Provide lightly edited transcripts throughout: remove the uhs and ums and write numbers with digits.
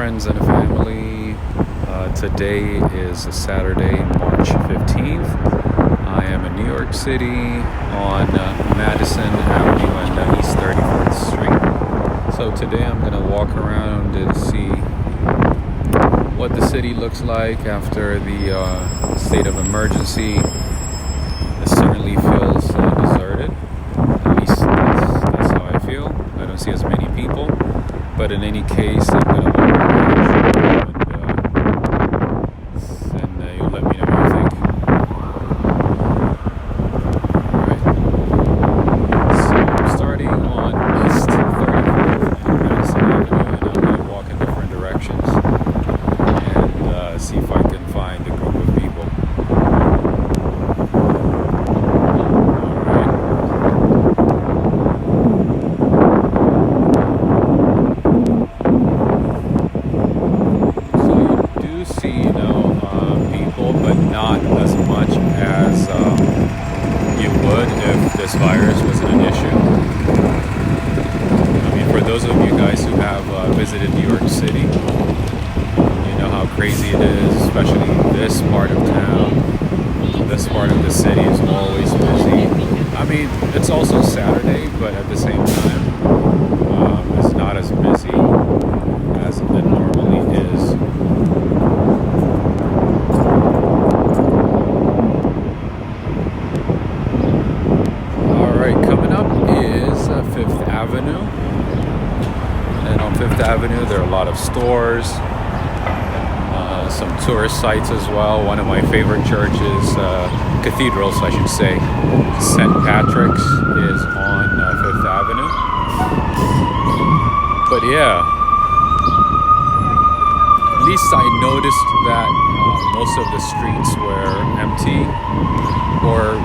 friends and family. Today is a Saturday, March 15th. I am in New York City on Madison Avenue and East 34th Street. So today I'm going to walk around and see what the city looks like after the state of emergency. It certainly feels deserted. At least that's how I feel. I don't see as many people. But in any case, I'm going to walk around and you'll let me know what you think. Alright. So I'm starting on East 34th and Madison Avenue, and I'm going to walk in different directions and see if I can find a group of people. This virus wasn't an issue. I mean, for those of you guys who have visited New York City, you know how crazy it is, especially this part of town. This part of the city is always busy. I mean, it's also Saturday, but at the same time, it's not as busy as it normally is. Fifth Avenue, and on Fifth Avenue there are a lot of stores, some tourist sites as well. One of my favorite churches, cathedrals I should say, St. Patrick's, is on Fifth Avenue. But yeah, at least I noticed that most of the streets were empty, or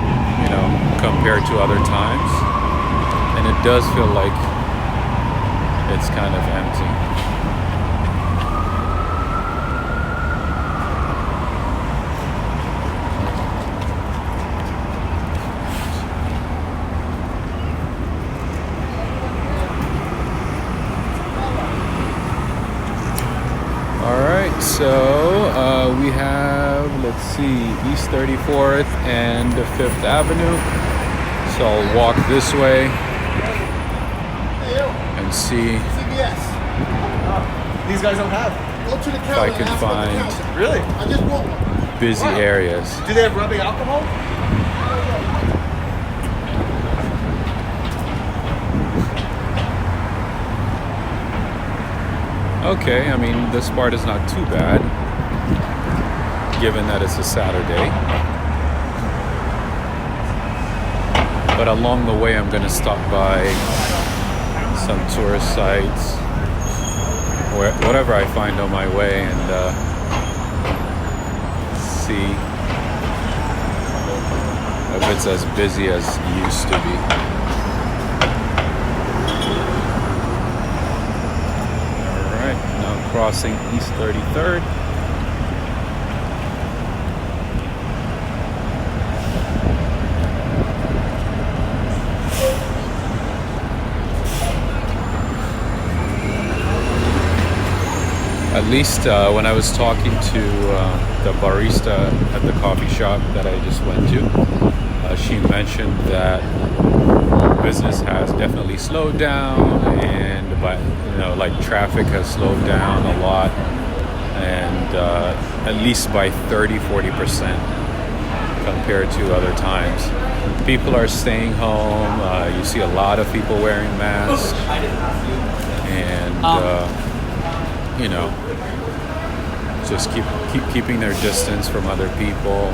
compared to other times. And it does feel like it's kind of empty. Alright, so we have, let's see, East 34th and 5th Avenue. So I'll walk this way and see these guys don't have. If I can find Really? busy areas. Do they have rubbing alcohol? Okay, I mean, this part is not too bad, given that it's a Saturday. But along the way, I'm going to stop by some tourist sites, whatever I find on my way, and see if it's as busy as it used to be. Alright, now crossing East 33rd. At least when I was talking to the barista at the coffee shop that I just went to, she mentioned that business has definitely slowed down, and like traffic has slowed down a lot, and at least by 30-40% compared to other times. People are staying home. You see a lot of people wearing masks, and just keeping their distance from other people.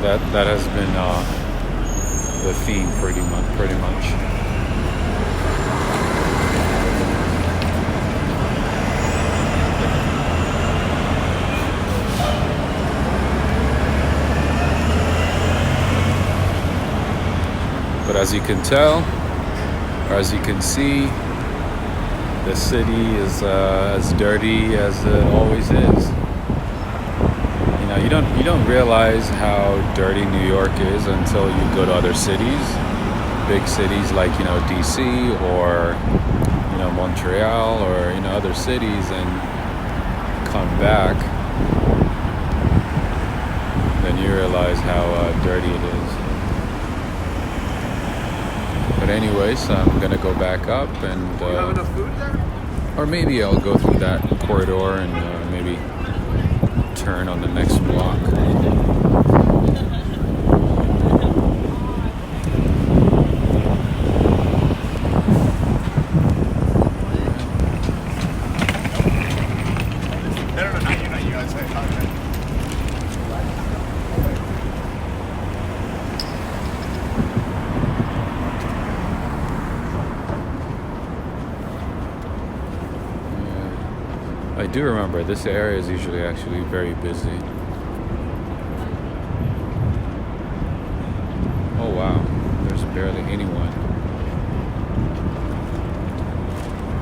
That has been the theme pretty much. But as you can tell, or as you can see, the city is as dirty as it always is. You don't realize how dirty New York is until you go to other cities, big cities like, DC or, Montreal or, other cities and come back, then you realize how dirty it is. But anyways, I'm gonna go back up and You have enough food there? or maybe I'll go through that corridor and maybe turn on the next block. I do remember this area is usually actually very busy. Oh wow, there's barely anyone.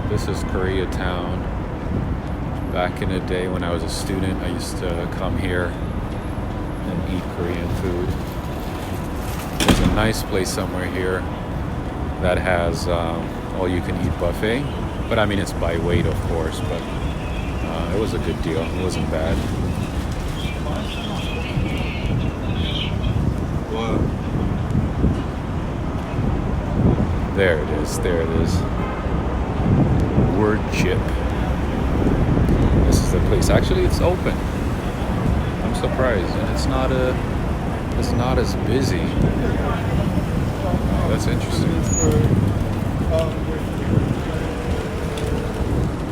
This is Koreatown. Back in the day when I was a student, I used to come here and eat Korean food. There's a nice place somewhere here that has all-you-can-eat buffet. But I mean, it's by weight, of course, but it was a good deal. It wasn't bad. There it is. There it is. Word chip. This is the place. Actually, it's open. I'm surprised, and it's not as busy. Oh, that's interesting.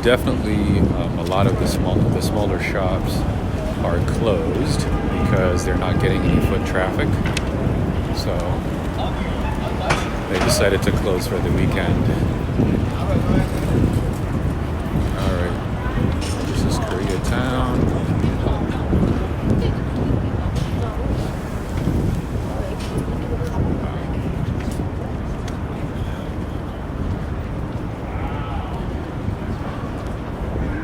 Definitely, a lot of the smaller shops are closed because they're not getting any foot traffic. So they decided to close for the weekend. All right, this is Koreatown.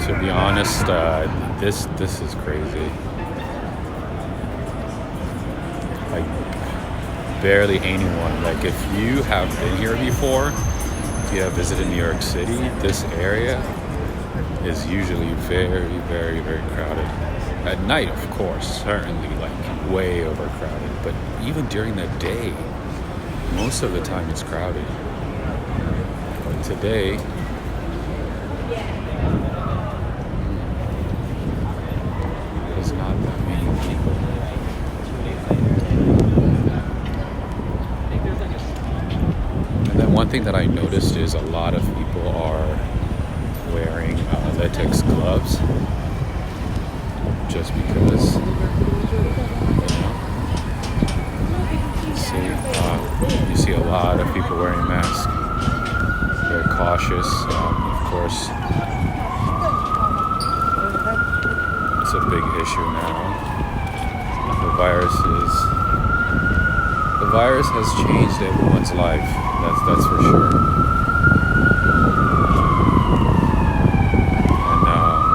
To be honest, this is crazy. Like barely anyone. Like if you have been here before, if you have visited New York City, this area is usually very, very, very crowded. At night, of course, certainly like way overcrowded. But even during the day, most of the time it's crowded. But today, there's not that many people. And then one thing that I noticed is a lot of people are wearing latex gloves just because, you see a lot of people wearing masks. They're cautious, of course. It's a big issue now. The virus has changed everyone's life. That's for sure. And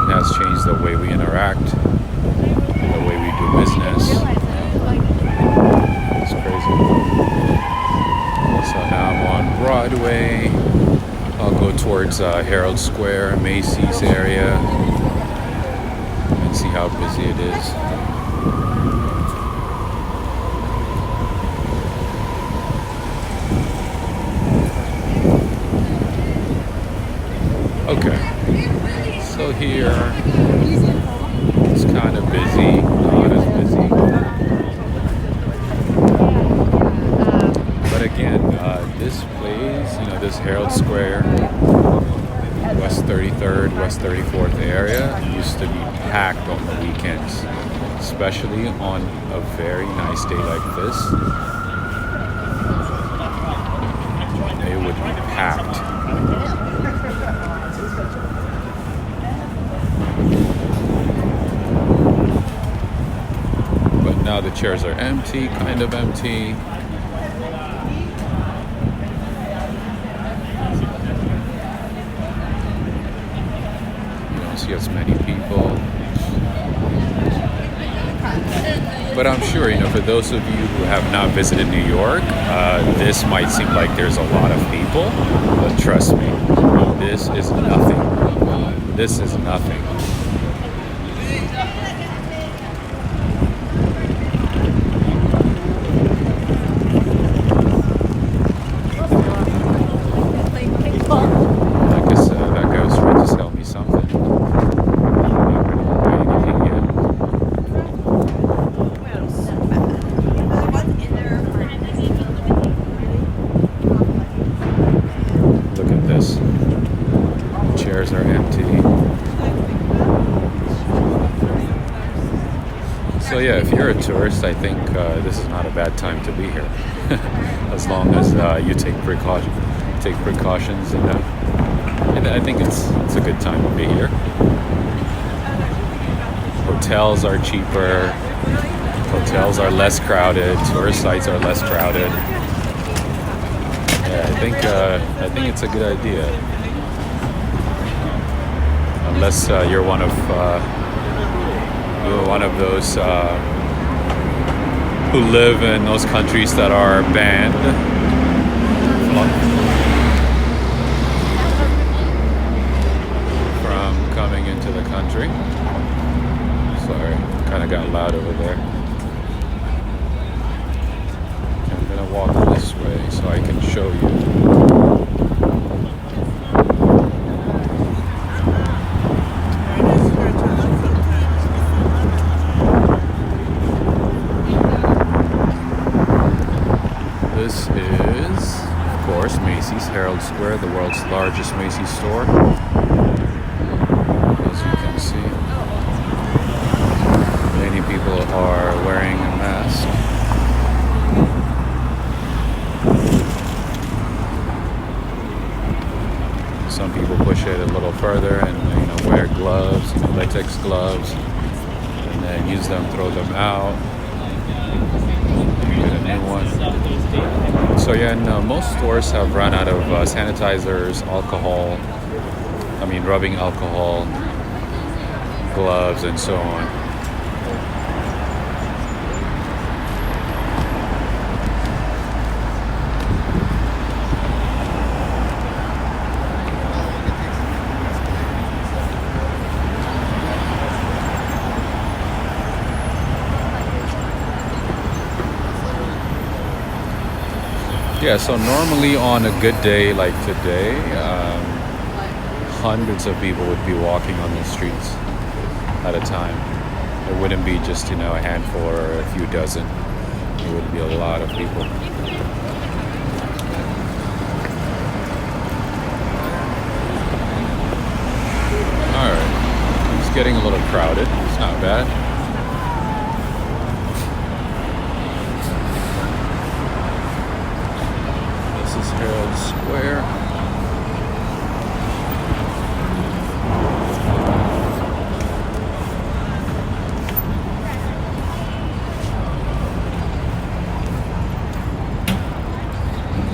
it has changed the way we interact, the way we do business. It's crazy. So now I'm on Broadway. I'll go towards Herald Square, Macy's area, and see how busy it is. Okay, so here it's kind of busy, not as busy. But again, this place, this Herald Square, West 33rd, West 34th area used to be packed on the weekends, especially on a very nice day like this. It would be packed. But now the chairs are empty, kind of empty. You don't see as many people. But I'm sure, for those of you who have not visited New York, this might seem like there's a lot of people, but trust me, this is nothing. This is nothing. I guess that guy's trying to sell me something. I'm not going to buy anything yet. Look at this. Chairs are empty. So yeah, if you're a tourist, I think this is not a bad time to be here, as long as you take precautions, and I think it's a good time to be here. Hotels are cheaper. Hotels are less crowded. Tourist sites are less crowded. Yeah, I think it's a good idea. Unless you're one of those who live in those countries that are banned from coming into the country. Sorry, kind of got loud over there. I'm gonna walk this way so I can show you. This is, of course, Macy's Herald Square, the world's largest Macy's store. As you can see, many people are wearing a mask. Some people push it a little further and wear gloves, latex gloves, and then use them, throw them out. Get a new one. So yeah, and most stores have run out of sanitizers, rubbing alcohol, gloves, and so on. Yeah, so normally on a good day like today, hundreds of people would be walking on the streets at a time. It wouldn't be just, a handful or a few dozen. It would be a lot of people. Alright, it's getting a little crowded. It's not bad. Herald Square.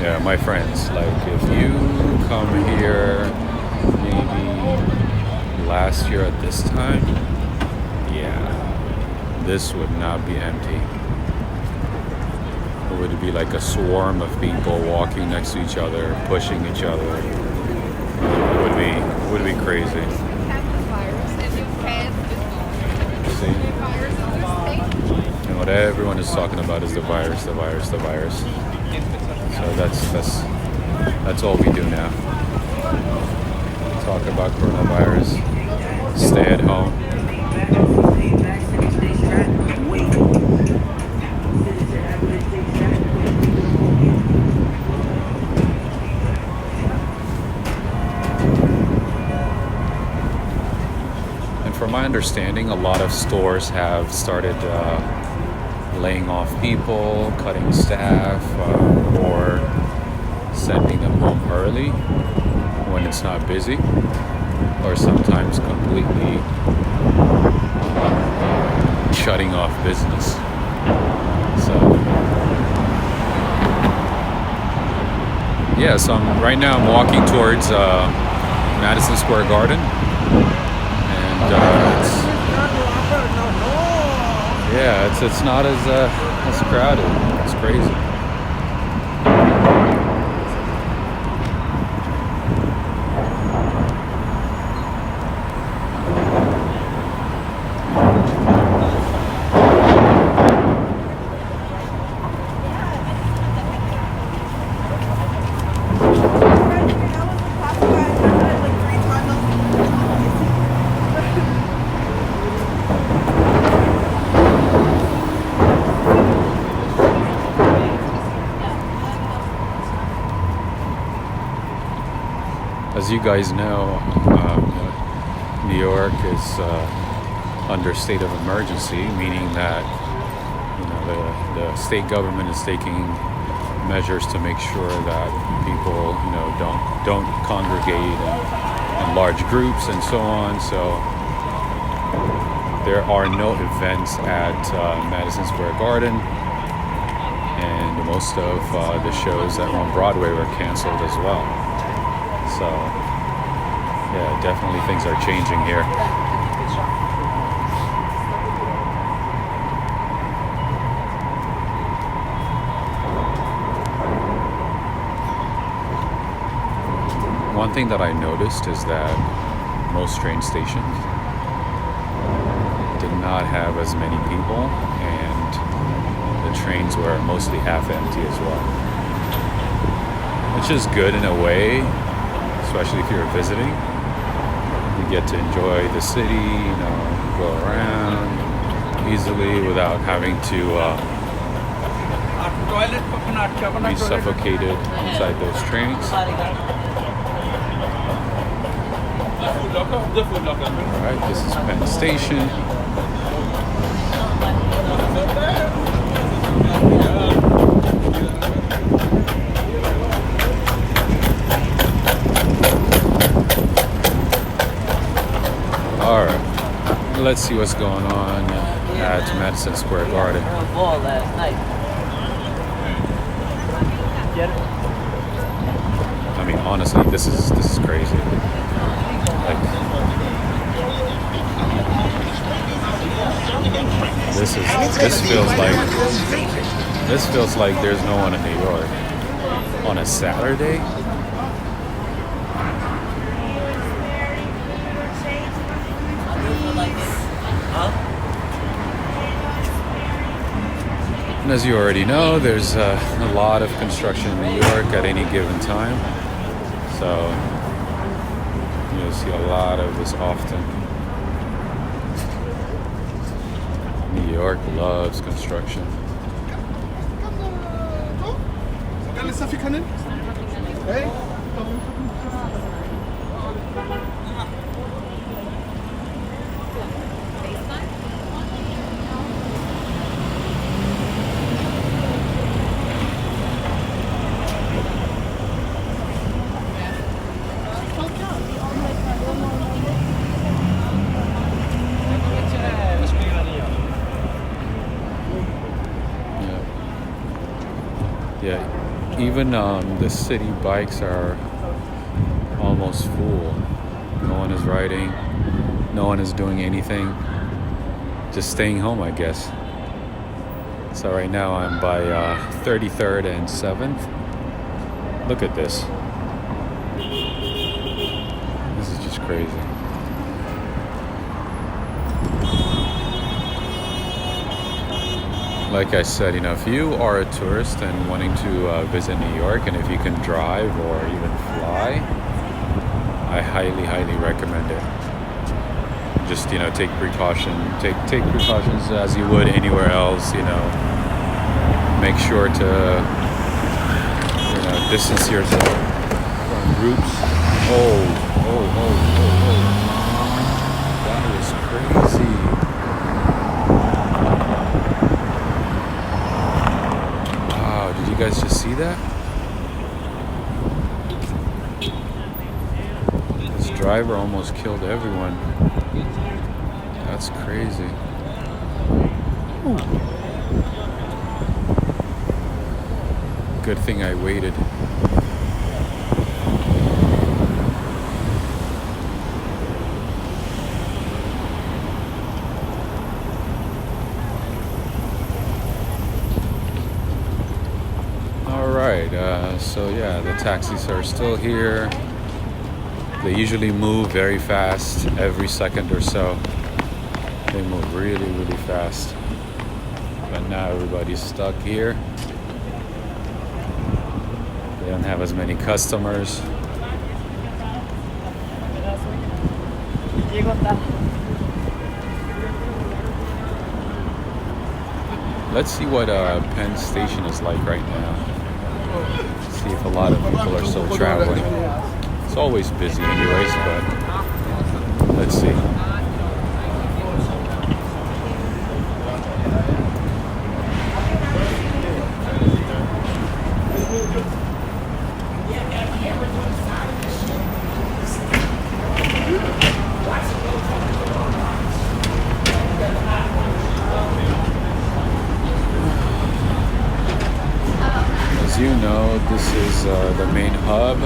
Yeah, my friends, if you come here maybe last year at this time, yeah, this would not be empty. It would be like a swarm of people walking next to each other, pushing each other. It would be crazy. See? And what everyone is talking about is the virus. So that's all we do now. Talk about coronavirus. Stay at home. From my understanding, a lot of stores have started laying off people, cutting staff, or sending them home early when it's not busy, or sometimes completely shutting off business. So yeah, so right now I'm walking towards Madison Square Garden. Yeah, it's not as crowded. It's crazy. As you guys know, New York is under state of emergency, meaning that the state government is taking measures to make sure that people don't congregate in large groups and so on. So there are no events at Madison Square Garden, and most of the shows that were on Broadway were canceled as well. So, yeah, definitely things are changing here. One thing that I noticed is that most train stations did not have as many people, and the trains were mostly half empty as well. Which is good in a way, especially if you're visiting. You get to enjoy the city, go around easily without having to be suffocated inside those trains. Alright, this is Penn Station. Alright, let's see what's going on at Madison Square Garden. I mean, honestly, this is crazy. Like, this feels like there's no one in New York on a Saturday. And as you already know, there's a lot of construction in New York at any given time. So you'll see a lot of this often. New York loves construction. Yeah, even the city bikes are almost full. No one is riding, no one is doing anything, just staying home, I guess. So right now I'm by 33rd and 7th. Look at this. This is just crazy. Like I said, if you are a tourist and wanting to visit New York, and if you can drive or even fly, I highly, highly recommend it. Just, take precautions as you would anywhere else, Make sure to, distance yourself from groups. Oh. That is crazy. Did you guys just see that? This driver almost killed everyone. That's crazy. Ooh. Good thing I waited. The taxis are still here. They usually move very fast, every second or so. They move really, really fast. But now everybody's stuck here. They don't have as many customers. Let's see what Penn Station is like right now. See if a lot of people are still traveling. It's always busy anyways, but let's see. As you know, this is the main hub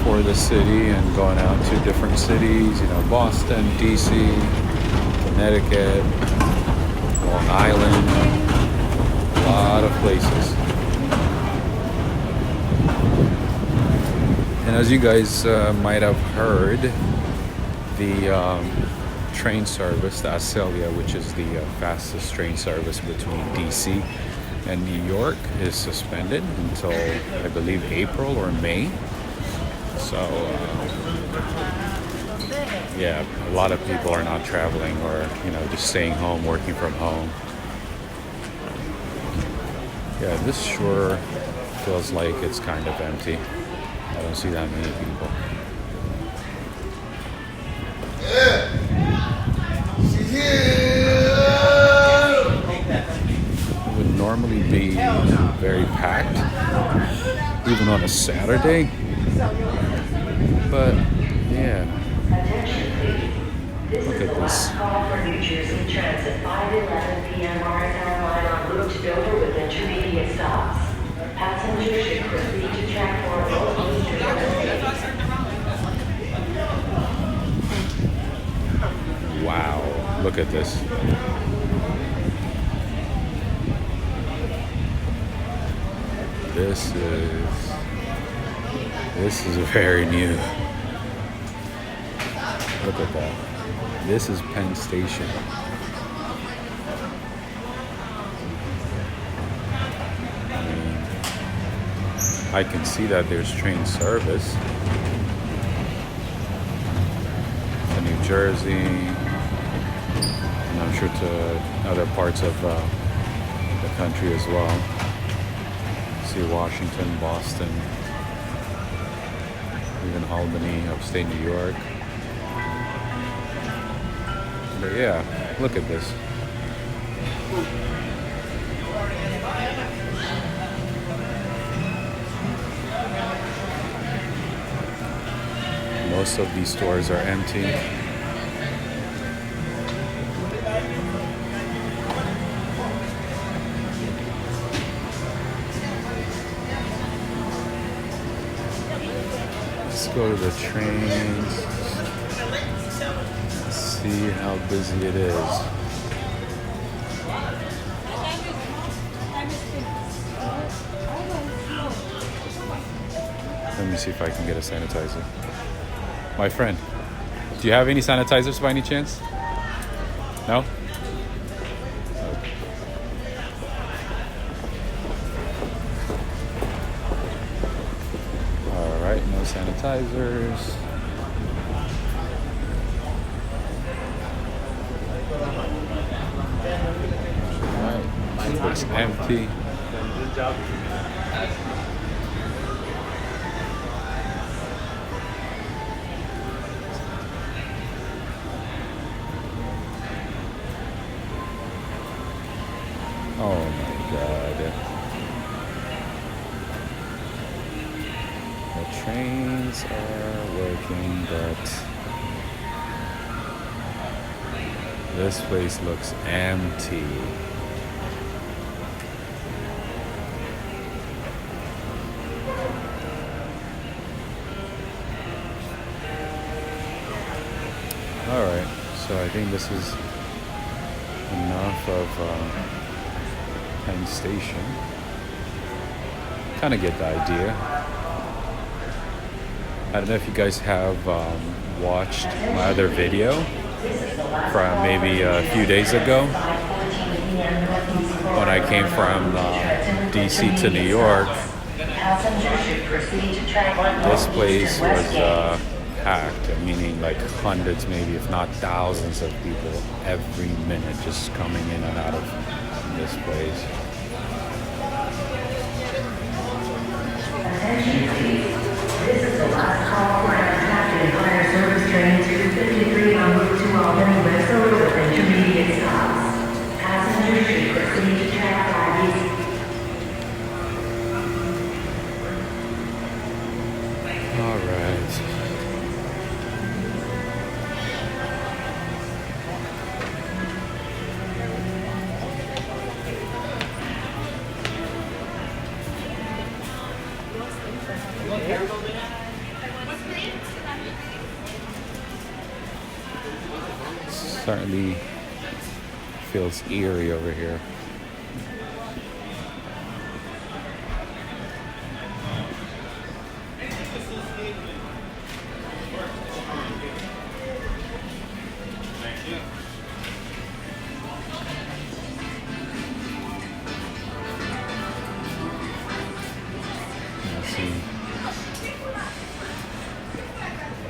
for the city and going out to different cities, Boston, DC, Connecticut, Long Island, a lot of places. And as you guys might have heard, the train service, the Acelia, which is the fastest train service between DC and New York, is suspended until, I believe, April or May. So, yeah, a lot of people are not traveling or, just staying home, working from home. Yeah, this sure feels like it's kind of empty. I don't see that many people. It would normally be very packed, even on a Saturday. But yeah, look at this. Call for New Jersey Transit 5:11 p.m. RSL line en route to Dover with intermediate stops. Passengers should proceed to track 4 both eastern and Wow, look at this. This is very new. Look at that. This is Penn Station. I can see that there's train service to New Jersey, and I'm sure to other parts of the country as well. See Washington, Boston, even Albany, upstate New York. But yeah, look at this. Most of these stores are empty. Let's go to the trains. See how busy it is. Let me see if I can get a sanitizer. My friend, do you have any sanitizers by any chance? No? Okay. All right, no sanitizers. All right, it looks empty. Oh my God. The trains are working, but this place looks empty. Alright, so I think this is enough of Penn Station. Kind of get the idea. I don't know if you guys have watched my other video from maybe a few days ago when I came from DC to New York. This place was packed, meaning like hundreds, maybe if not thousands of people every minute just coming in and out of this place. This is the last call for an captain fire service train 253 on route to Albany West with intermediate stops. Passengers should proceed to track 5 east. All right. Certainly feels eerie over here. Let's see.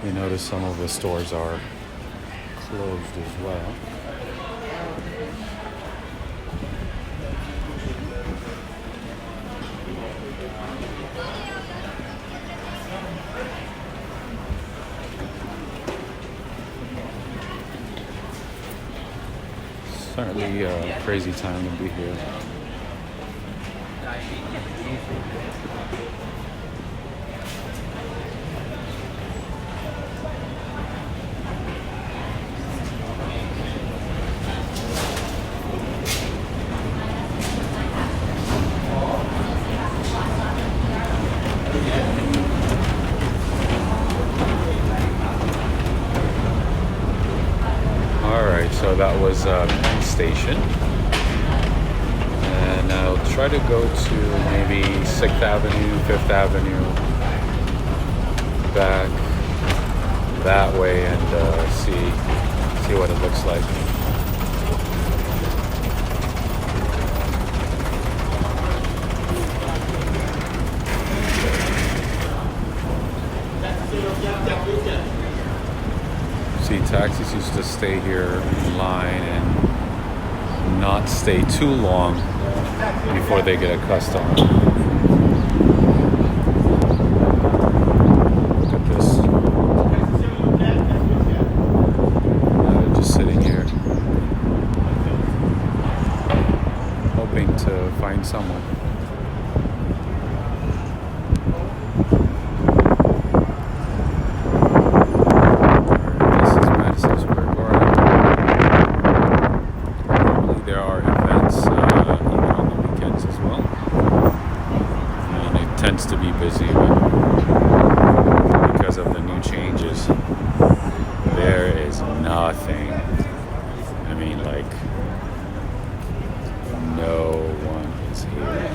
You notice some of the stores are closed as well. Certainly a crazy time to be here. So that was Penn Station, and I'll try to go to maybe 6th Avenue, 5th Avenue, back that way, and see what it looks like. See, taxis used to stay here in line and not stay too long before they get accustomed. Look at this. Now they're just sitting here, hoping to find someone. Tends to be busy, but because of the new changes, there is nothing. I mean, like, no one is here.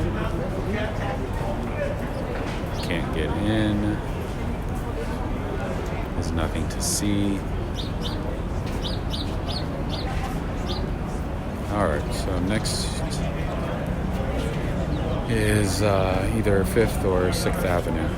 Can't get in. There's nothing to see. Alright, so next is either 5th or 6th Avenue.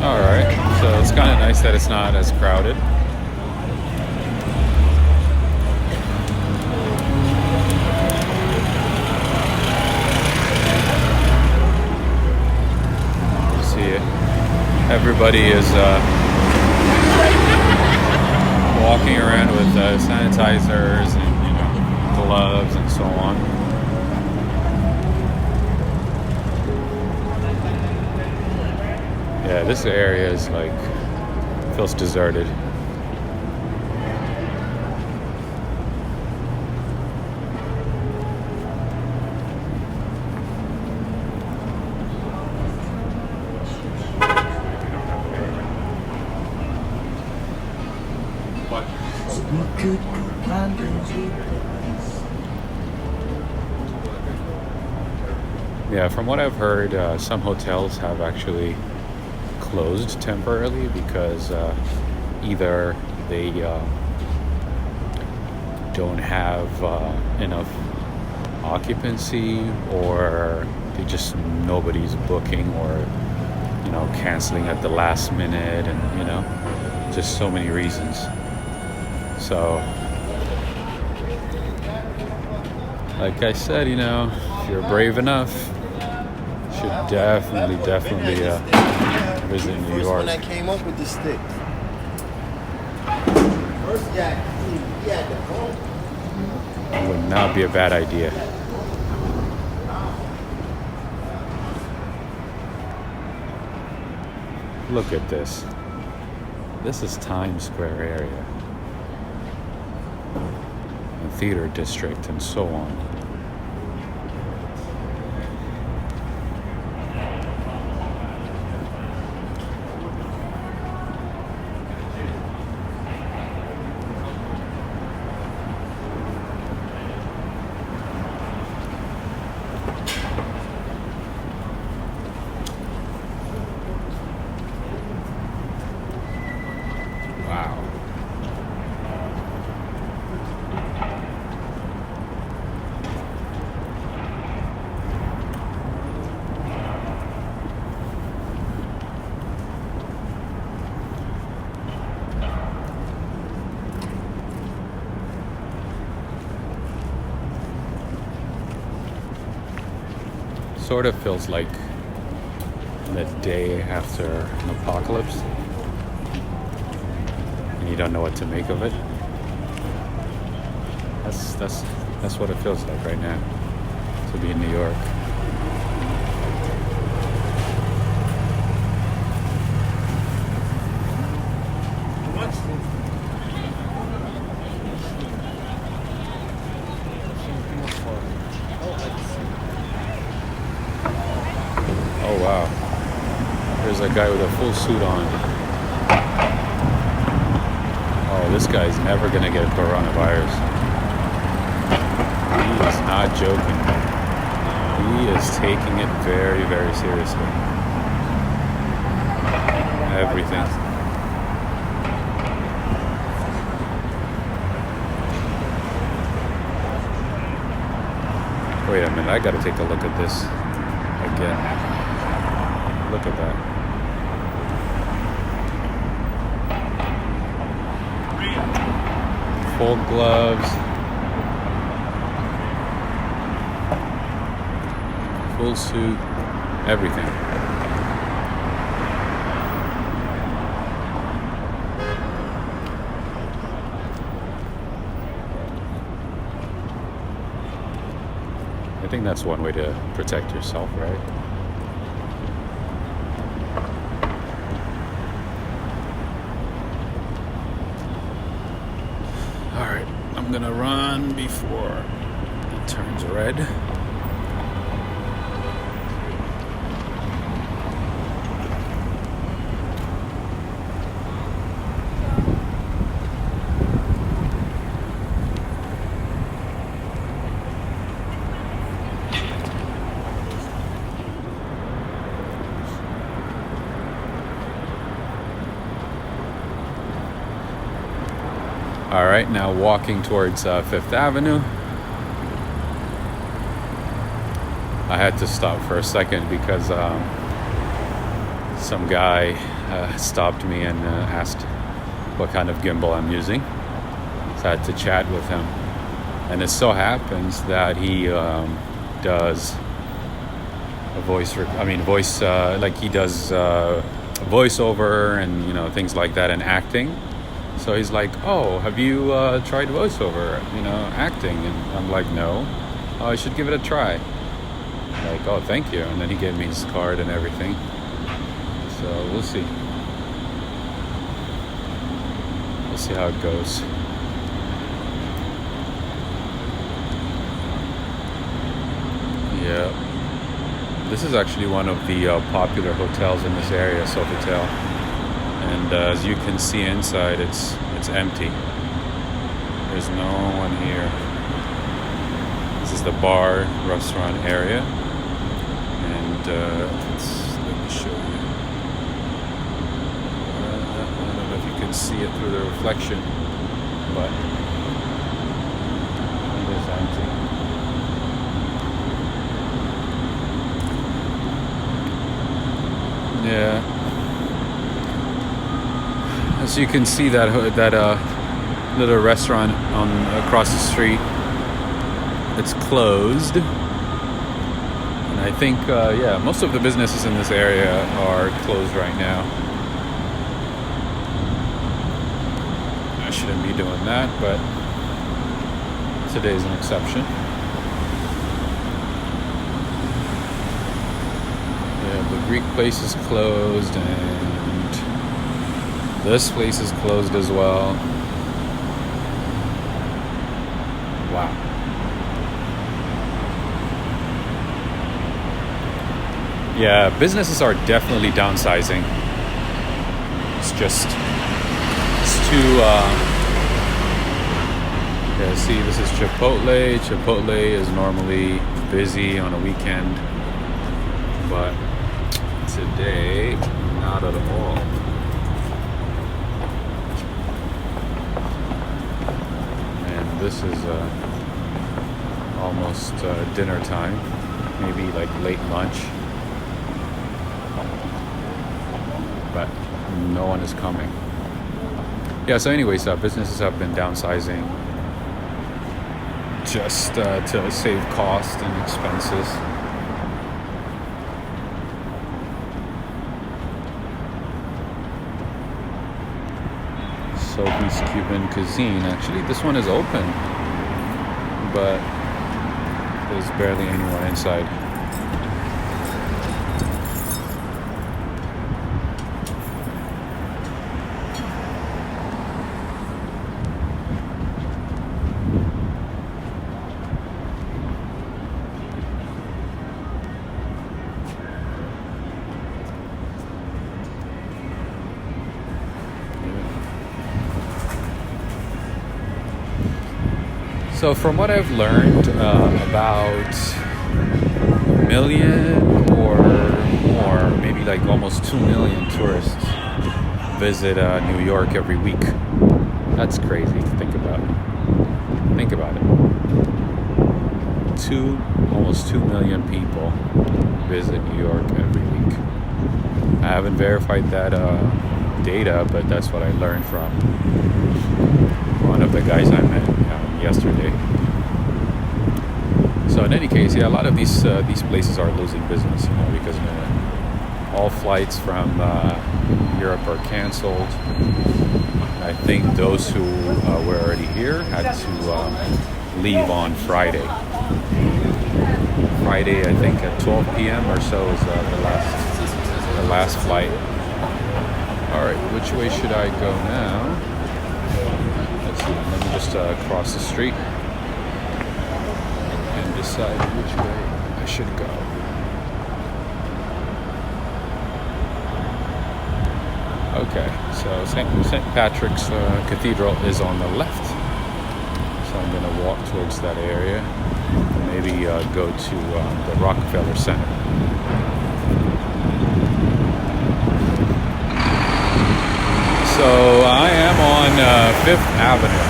Alright, so it's kind of nice that it's not as crowded. Everybody is walking around with sanitizers and gloves and so on. Yeah, this area is feels deserted. Yeah, from what I've heard, some hotels have actually closed temporarily because either they don't have enough occupancy, or they just nobody's booking, or canceling at the last minute, and just so many reasons. So like I said, if you're brave enough, you should definitely visit New First York. one that came up with the stick. First, he had the phone. Would not be a bad idea. Look at this. This is Times Square area, and Theater District, and so on. Wow. Sort of feels like the day after an apocalypse, and you don't know what to make of it. That's what it feels like right now, to be in New York. Oh wow, there's a guy with a full suit on. Oh, this guy's never gonna get coronavirus. He is not joking. He is taking it very, very seriously. Everything. Wait a minute, I gotta take a look at this again. Look at that. Full gloves. Full suit. Everything. I think that's one way to protect yourself, right? Alright, I'm gonna run before it turns red. All right, now walking towards Fifth Avenue. I had to stop for a second because some guy stopped me and asked what kind of gimbal I'm using. So I had to chat with him. And it so happens that he does a voice, like he does voiceover and, things like that, and acting. So he's like, oh, have you tried voiceover, acting? And I'm like, no. Oh, I should give it a try. Like, oh, thank you. And then he gave me his card and everything. So we'll see. We'll see how it goes. Yeah. This is actually one of the popular hotels in this area, Sofitel. And as you can see inside, it's empty. There's no one here. This is the bar restaurant area, and let me show you. I don't know if you can see it through the reflection, but it is empty. Yeah. As you can see, that little restaurant on across the street, it's closed. And I think, most of the businesses in this area are closed right now. I shouldn't be doing that, but today's an exception. Yeah, the Greek place is closed, and this place is closed as well. Wow. Yeah, businesses are definitely downsizing. It's too, see, this is Chipotle. Chipotle is normally busy on a weekend, but today, not at all. And this is almost dinner time, maybe like late lunch. But no one is coming. Yeah, so anyways, businesses have been downsizing just to save cost and expenses. Sophie's Cuban Cuisine. Actually, this one is open, but there's barely anyone inside. So from what I've learned, about 1 million or more, maybe like almost 2 million tourists visit New York every week. That's crazy to think about. Think about it. Almost 2 million people visit New York every week. I haven't verified that data, but that's what I learned from one of the guys I met yesterday. So in any case, yeah, a lot of these places are losing business, because all flights from Europe are canceled. I think those who were already here had to leave on Friday. I think at 12 p.m. or so is the last flight. All right, which way should I go now? Let's see. Let me just cross the street and decide which way I should go. Okay, so St. Patrick's Cathedral is on the left. So I'm going to walk towards that area. Maybe go to the Rockefeller Center. So I am on 5th Avenue.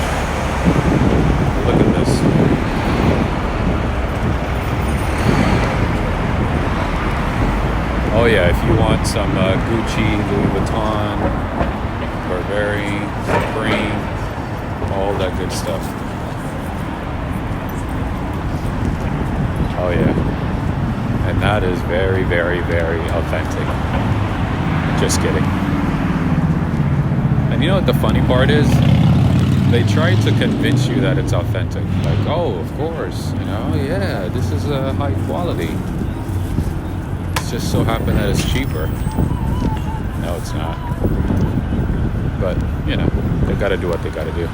Look at this. Oh yeah, if you want some Gucci, Louis Vuitton, Burberry, Supreme, all that good stuff. Oh yeah. And that is very, very, very authentic. Just kidding. And you know what the funny part is? They try to convince you that it's authentic. Like, oh, of course, yeah, this is high quality. It's just so happened that it's cheaper. No, it's not. But, they gotta do what they gotta do.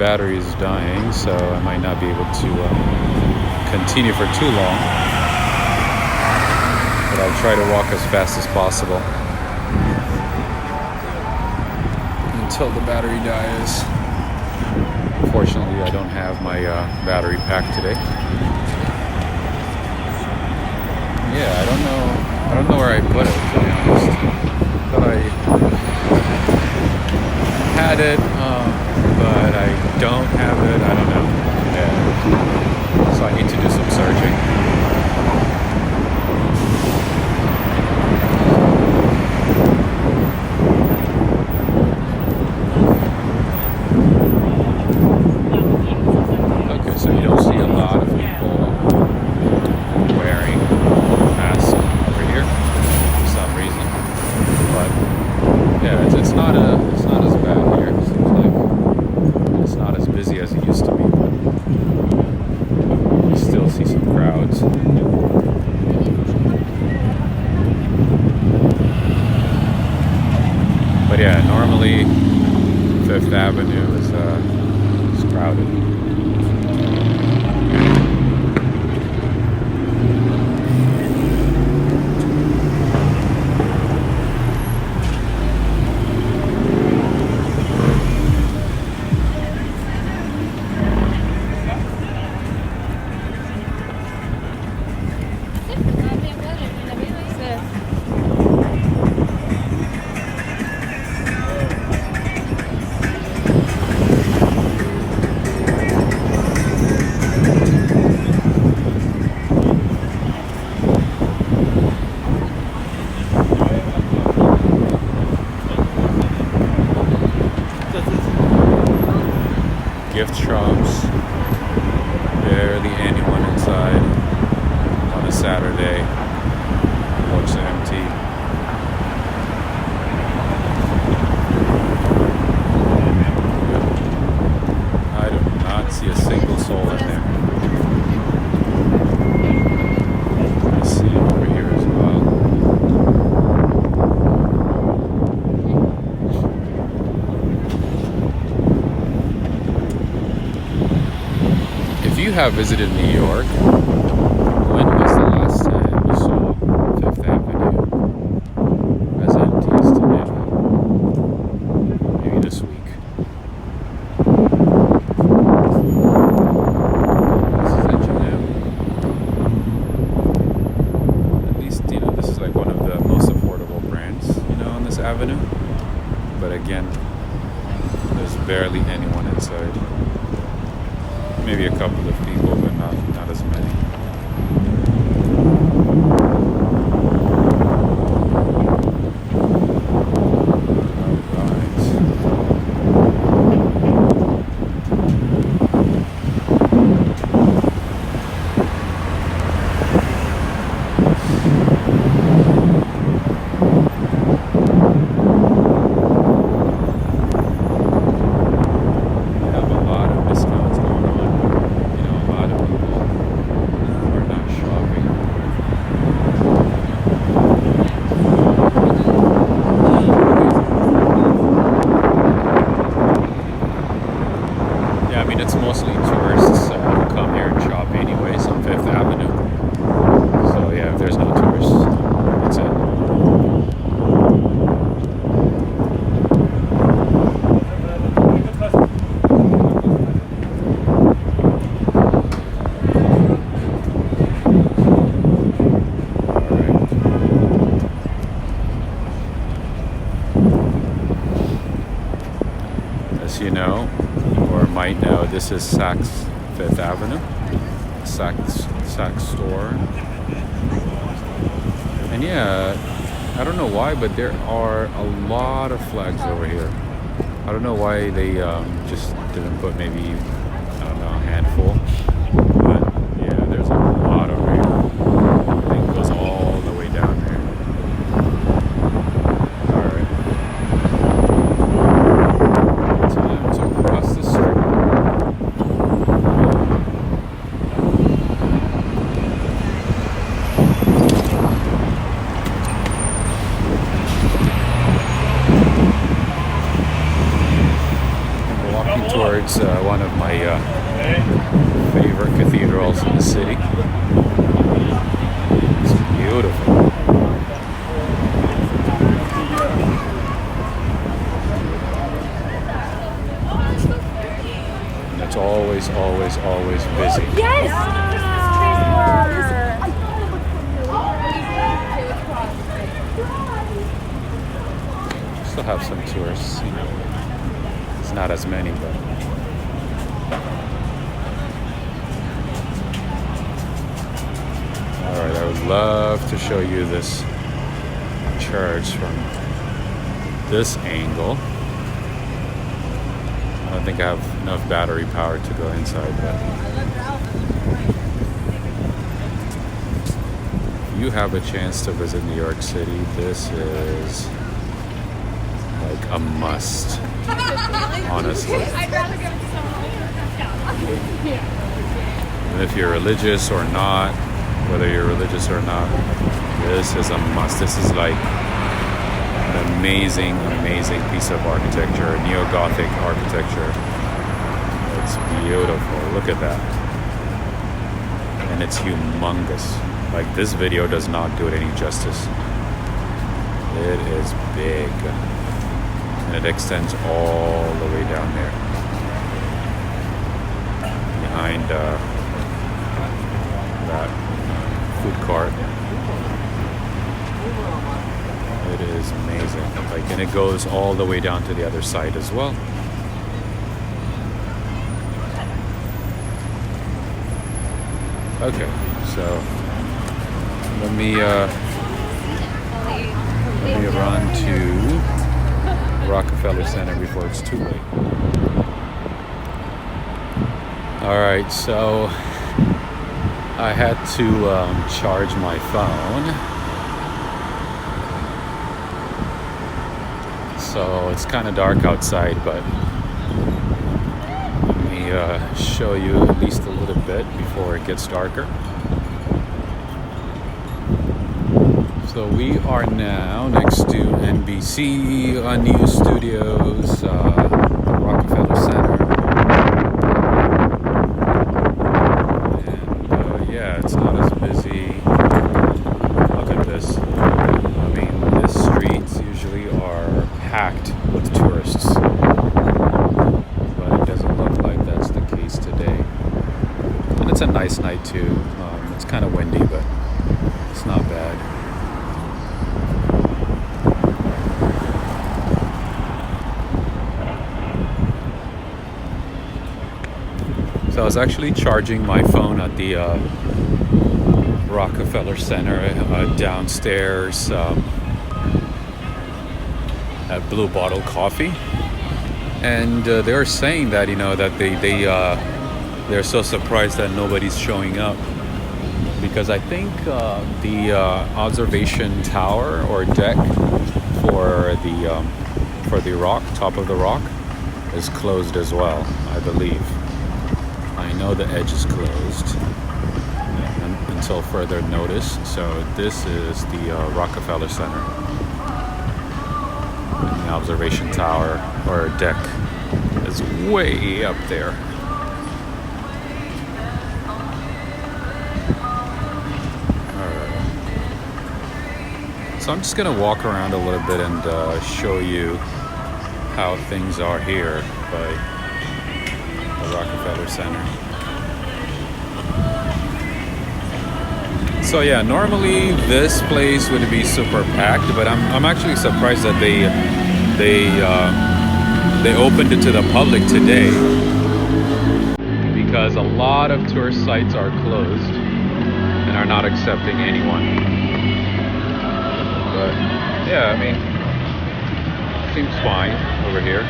battery is dying, so I might not be able to continue for too long. But I'll try to walk as fast as possible until the battery dies. Unfortunately, I don't have my battery pack today. Yeah, I don't know where I put it, to be honest. Thought I had it, but I don't have it. I don't know. Yeah. So I need to do some searching. But yeah, normally Fifth Avenue is crowded. Gift shops, barely anyone inside on a Saturday. Looks empty. I do not see a single soul in there. Let's see over here as well. If you have visited New York, when was the last time you saw Fifth Avenue as empty as today? Maybe this week. This is H&M. At least, this is like one of the most affordable brands, on this avenue. But again, there's barely anyone inside. Maybe a couple of people, but not as many. It's mostly tourists who come here and shop anyways on Fifth Avenue. So yeah, if there's no tourists, that's it. Alright. As you know, or might know, this is Saks Fifth Avenue, Saks store. And yeah, I don't know why, but there are a lot of flags over here. I don't know why they just didn't put maybe, I don't know, a handful. But yeah, there's a lot over here. I think it goes all the way down there. Alright. Time to cross the street. Towards one of favorite cathedrals in the city. It's beautiful. And it's always, always, always busy. Yes! Still have some tourists, you know. It's not as many, but alright, I would love to show you this church from this angle. I don't think I have enough battery power to go inside, but if you have a chance to visit New York City, this is like a must, honestly. I'd rather give it to someone else. And if you're religious or not, whether you're religious or not, this is a must. This is like an amazing, amazing piece of architecture, neo-Gothic architecture. It's beautiful. Look at that. And it's humongous. Like, this video does not do it any justice. It is big. And it extends all the way down there. Behind that food court. It is amazing. Like, and it goes all the way down to the other side as well. Okay, so let me run to Rockefeller Center before it's too late. All right, so I had to charge my phone. So it's kind of dark outside, but let me show you at least a little bit before it gets darker. So we are now next to NBC News Studios, Rockefeller Center. And yeah, it's not as busy. Look at this. I mean, these streets usually are packed with tourists, but it doesn't look like that's the case today. And it's a nice night too. It's kind of windy, but it's not bad. So I was actually charging my phone at the Rockefeller Center downstairs at Blue Bottle Coffee, and they were saying that, you know, that they're so surprised that nobody's showing up, because I think the observation tower or deck for the rock, top of the rock, is closed as well, I believe. I know the edge is closed until further notice. So this is the Rockefeller Center. And the observation tower or deck is way up there. Alright. So I'm just gonna walk around a little bit and show you how things are here by the Rockefeller Center. So yeah, normally this place would be super packed, but I'm actually surprised that they opened it to the public today, because a lot of tourist sites are closed and are not accepting anyone. But yeah, I mean, seems fine over here.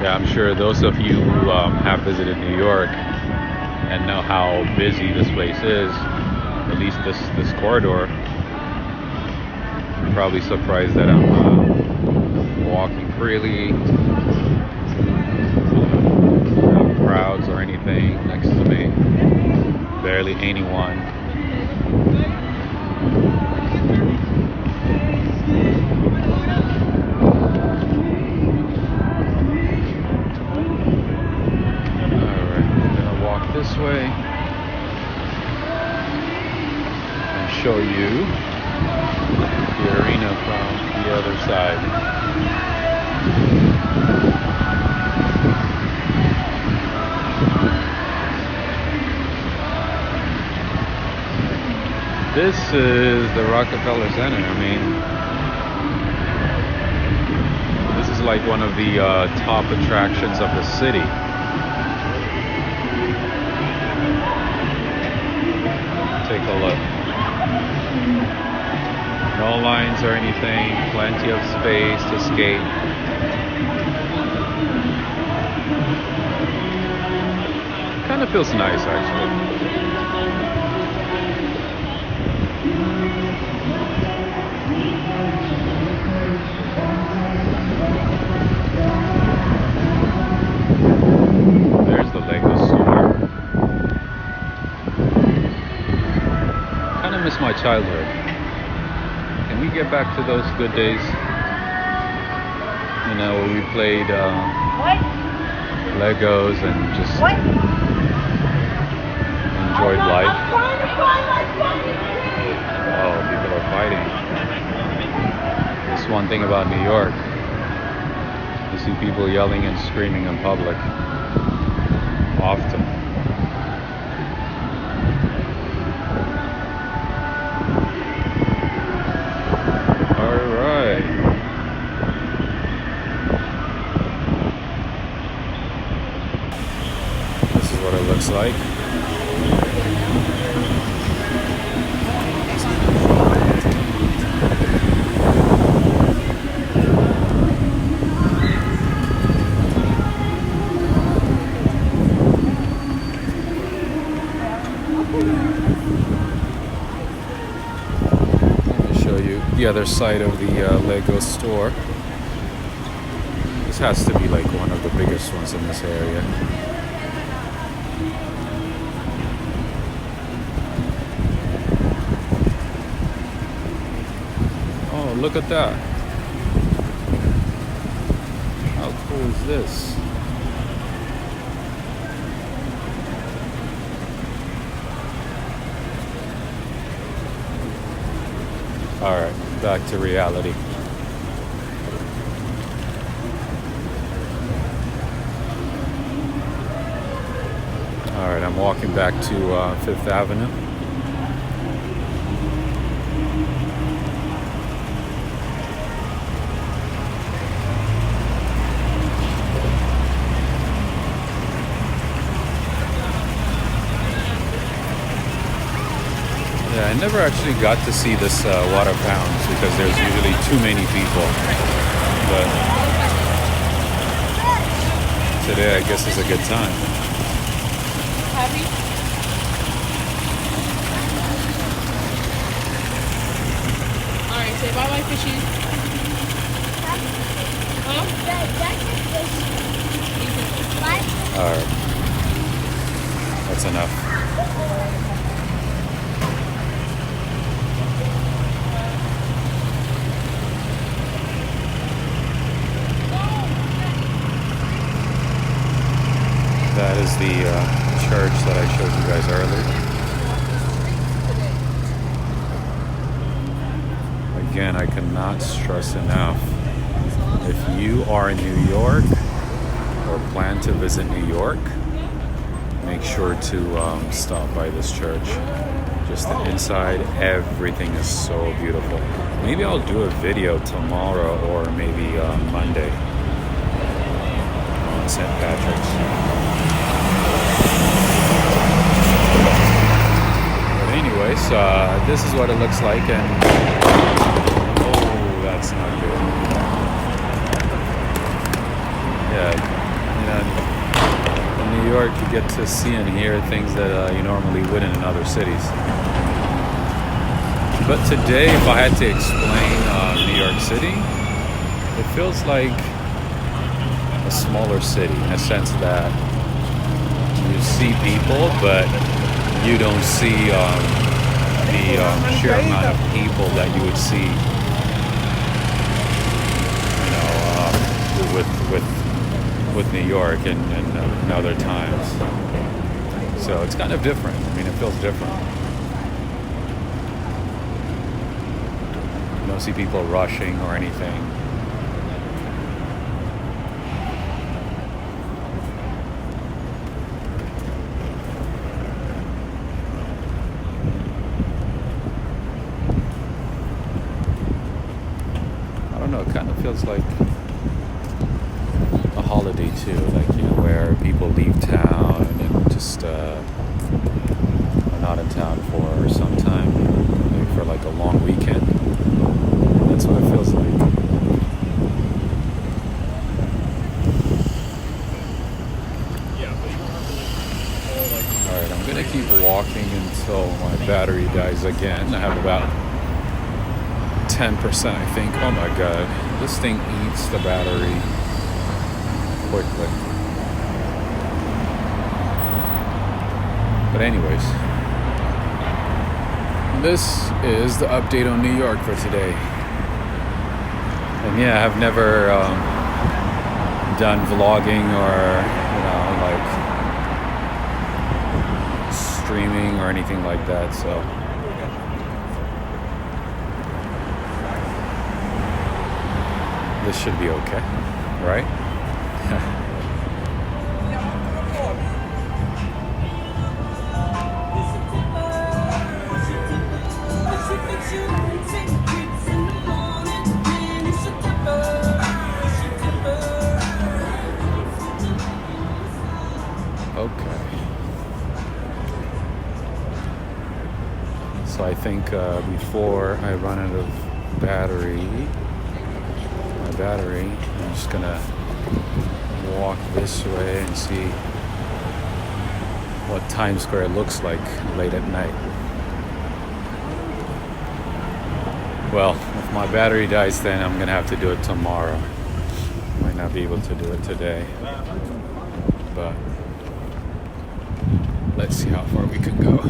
Yeah, I'm sure those of you who have visited New York and know how busy this place is, at least this corridor, are probably surprised that I'm walking freely, no crowds or anything next to me, barely anyone. Broadway and show you the arena from the other side. This is the Rockefeller Center. I mean, this is like one of the top attractions of the city. Take a look. No lines or anything, plenty of space to skate. Kind of feels nice actually. There's the Lego store. Kind of miss my childhood. Can we get back to those good days? You know, where we played Legos and just enjoyed life. Oh, people are fighting. That's one thing about New York. You see people yelling and screaming in public. Often. Alright. This is what it looks like. The other side of the Lego store. This has to be like one of the biggest ones in this area. Oh, look at that. How cool is this? All right. Back to reality. All right, I'm walking back to Fifth Avenue. Yeah, I never actually got to see this water fountains because there's usually too many people. But today, I guess, is a good time. Happy? Alright, say bye-bye, fishies. Huh? All right, that's enough. That is the church that I showed you guys earlier. Again, I cannot stress enough. If you are in New York or plan to visit New York, make sure to stop by this church. Just the inside, everything is so beautiful. Maybe I'll do a video tomorrow or maybe Monday on St. Patrick's. Anyways, this is what it looks like, and oh, that's not good. Yeah, in New York, you get to see and hear things that you normally wouldn't in other cities. But today, if I had to explain New York City, it feels like a smaller city in a sense that you see people, but you don't see the sheer amount of people that you would see, you know, with New York and other times. So it's kind of different. I mean, it feels different. You don't see people rushing or anything. I don't know, it kind of feels like a holiday too, like, you know, where people leave town and just are not in town for some time, maybe for like a long weekend. That's what it feels like. Alright, I'm gonna keep walking until my battery dies again. I have about 10%, I think. Oh my god, this thing eats the battery quickly. But anyways, this is the update on New York for today. And yeah, I've never done vlogging or, you know, like streaming or anything like that, so this should be okay, right? Okay. So I think before I run out of battery, I'm just gonna walk this way and see what Times Square looks like late at night. Well, if my battery dies, then I'm gonna have to do it tomorrow. Might not be able to do it today, but let's see how far we can go.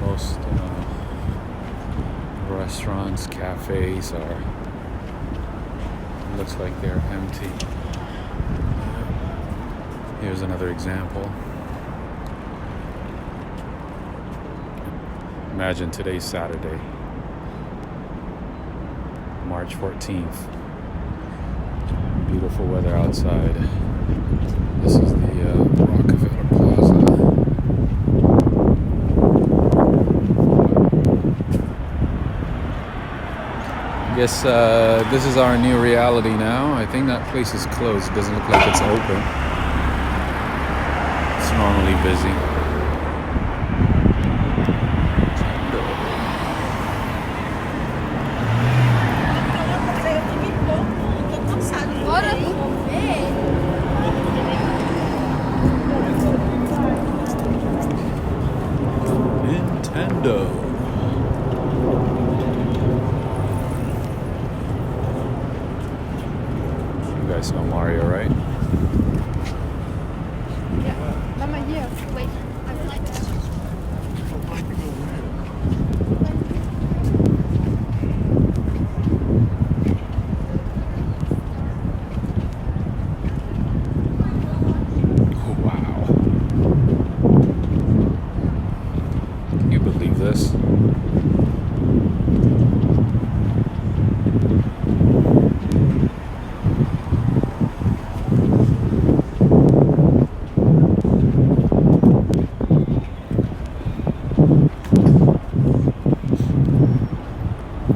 Most restaurants, cafes are, looks like they're empty. Here's another example. Imagine today's Saturday, March 14th. Beautiful weather outside. This is the Rockefeller Plaza. I guess this is our new reality now. I think that place is closed. It doesn't look like it's open. It's normally busy. Nintendo. You guys know Mario, right? Yeah. Mama, here. Wait. Wow. Can you believe this?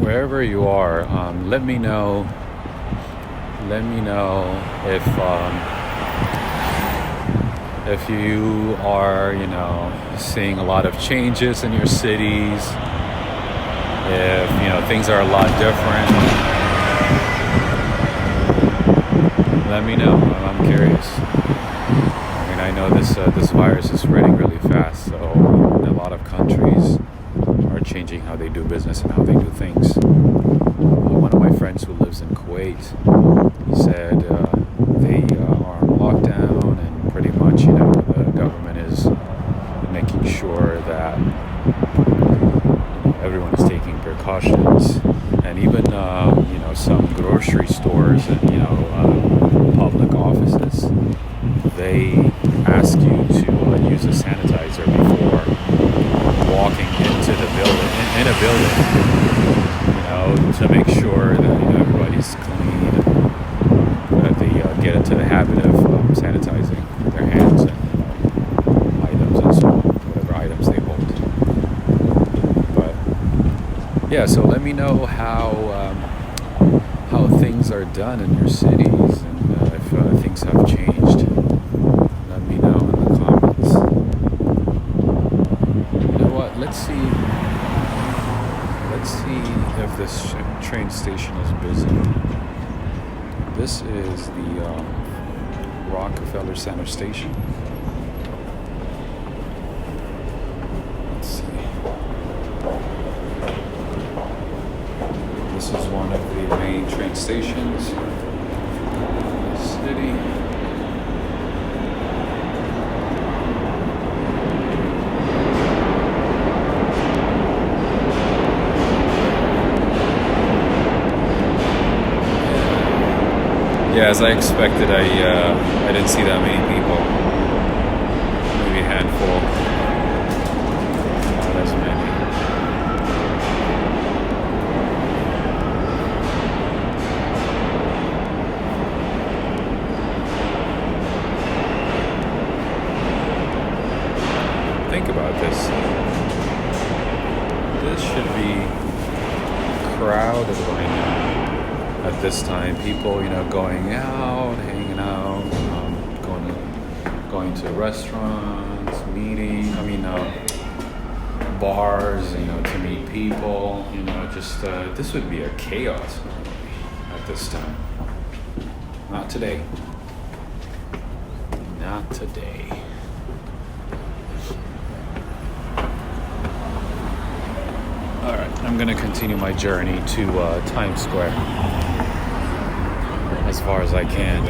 Wherever you are, let me know. Let me know if you are, you know, seeing a lot of changes in your cities. If, you know, things are a lot different. Let me know. I'm curious. I mean, I know this virus is spreading really fast, so a lot of countries are changing how they do business and how they do things. One of my friends who lives in Kuwait, he said make sure that everybody's clean, that they get into the habit of sanitizing their hands and items and so on, whatever items they hold. But yeah, so let me know how things are done in your cities, and if things have changed. Let me know in the comments. You know what? Let's see if this train station is busy. This is the Rockefeller Center station. Let's see. This is one of the main train stations in the city. Yeah, as I expected, I didn't see that many people. Maybe a handful. Not as many. Think about this. This should be crowded right now. At this time, people, going out, hanging out, going to restaurants, bars, to meet people, this would be a chaos at this time. Not today. Not today. All right, I'm gonna continue my journey to Times Square. As far as I can.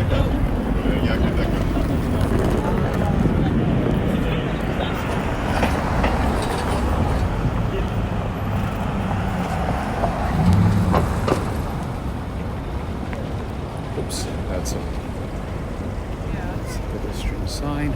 Oops, that's a pedestrian sign.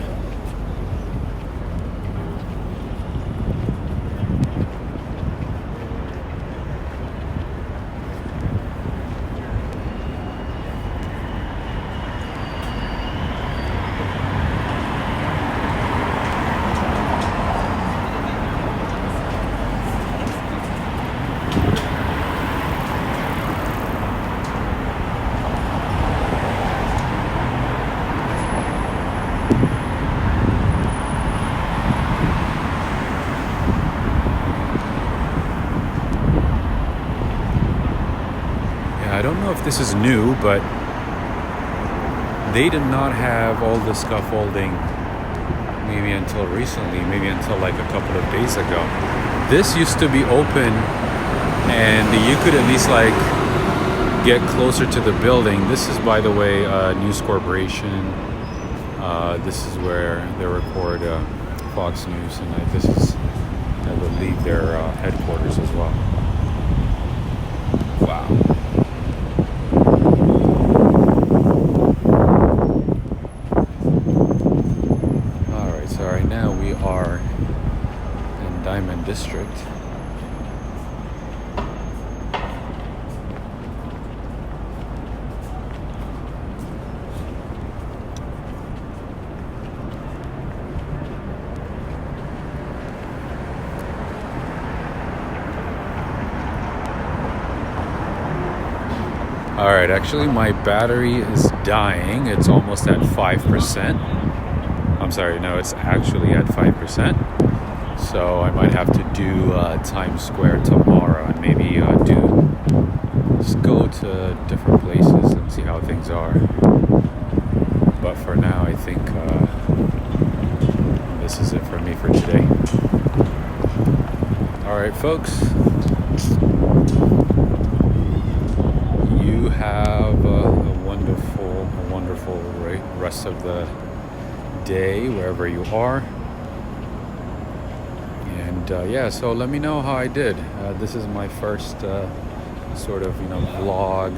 I don't know if this is new, but they did not have all the scaffolding maybe until recently, maybe until like a couple of days ago. This used to be open and you could at least like get closer to the building. This is, by the way, News Corporation. This is where they record Fox News, and this is, I believe, their headquarters as well. Wow. Now we are in Diamond District. All right, actually my battery is dying. It's almost at 5%. I'm sorry, no, it's actually at 5%. So I might have to do Times Square tomorrow and maybe just go to different places and see how things are. But for now, I think this is it for me for today. All right, folks. You have a wonderful rest of the day wherever you are, and so let me know how I did. This is my first sort of vlog